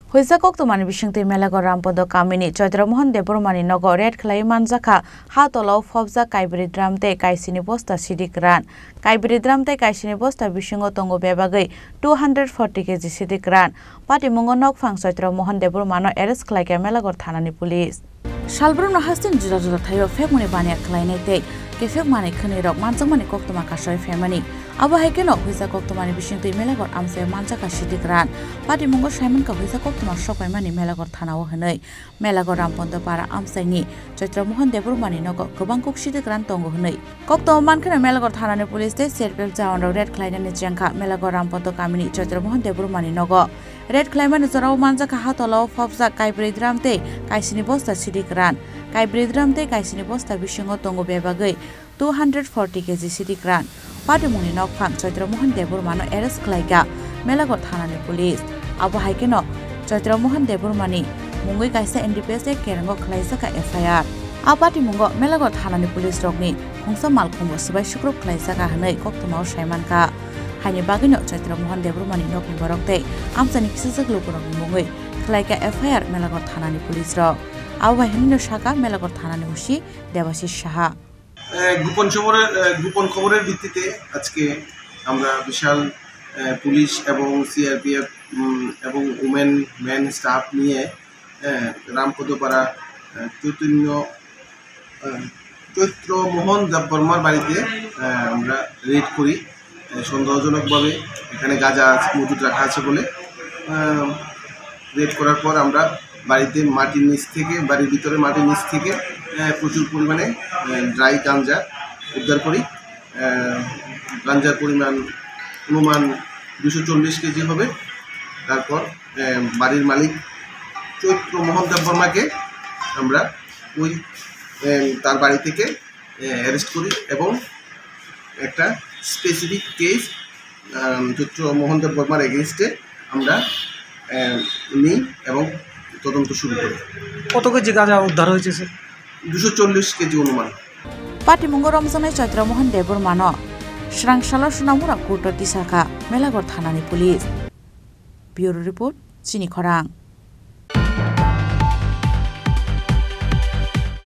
Huisa Koktomani Bishingti Melagor Rampodo Kamini, Chodramohan Debormani Nogo, Red Clay Manzaka, Hatolo, Fobza, Kaibri Dramte, Kaisini Bosta, Sidikran, Kaibri Dramte, Kaisini Bosta, Bishingo Tongo Bebagay, 240 kg Sidikran, Pati Mungonok Fang Chodramohan Debormano, Eres Clay Melagor Thanani Police. Shalbruno Hastin Judge Tayo, Femuni Bania Clainete, Kefemani Kanirok, Manzamani Koktoma Kashoy Femani. Aba haikeno huisa koktomani bishingti melagor amse manjaka sidikran pati mungo simon ka huisa koktoma sokaimani melagor thanao hnei melagor rampondo para amsaini Chodramohan Debormani nogo gobang kok sidikran tongo hnei koktoma mankhana melagor thanani police te serpel jawan red clainani jangka melagor rampondo kamini Chodramohan Debormani nogo red claimani jorao manjaka hatolo fobza kaibri dramte kaisini bosta sidikran kaibri dramte kaisini bosta bishingo tongo bebagai 240 kg sidikran Pati muni nok phang Chodramohan Debormano Eres Klaiga Melagor Thanani Police Abo haikeno Chodramohan Debormani Mungoi kaisa NDPS kerango khlaisaka FIR Apati mungo Melagor Thanani Police rokni khungsa malkhungbo sibai sukrop khlaisaka hanai koktomao saimanka haini bagino Chodramohan Debormani nokni borokte amsani kisajak lokorokni mungoi khlaika FIR Melagor Thanani Police rok Abo hainino shaka Melagor Thanani husi Debashish Saha গোপন খবরের ভিত্তিতে আজকে আমরা বিশাল police এবং CRPF এবং women man staff নিয়ে রামপদপাড়া চৈত্রমোহন দেববর্মার বাড়িতে আমরা রেড করি সন্দেহজনকভাবে এখানে গাঁজা মজুদ রাখা আছে বলে রেড করার পর আমরা বাড়িতে মাটির নিচ থেকে বাড়ির ভিতরে মাটির নিচ থেকে প্রচুর পরিমাণে ড্রাই গাঞ্জা উদ্ধার করি গাঞ্জার পরিমাণ অনুমান 240 কেজি হবে তারপর বাড়ির মালিক চৈত্রমোহন দেববর্মাকে আমরা ওই তার বাড়ি থেকে অ্যারেস্ট করি এবং একটা স্পেসিফিক কেস চৈত্রমোহন দেববর্মার এগেইনস্টে আমরা নিই এবং তদন্ত শুরু করি কত কেজি গাঁজা উদ্ধার হয়েছে স্যার 240 কেজি অনুমান Pati mungo romjane Chodramohan Debormano Shrangshalo Sunamura Kurto Tisaka Melagor Thanani Police Bureau Report Chini Khorang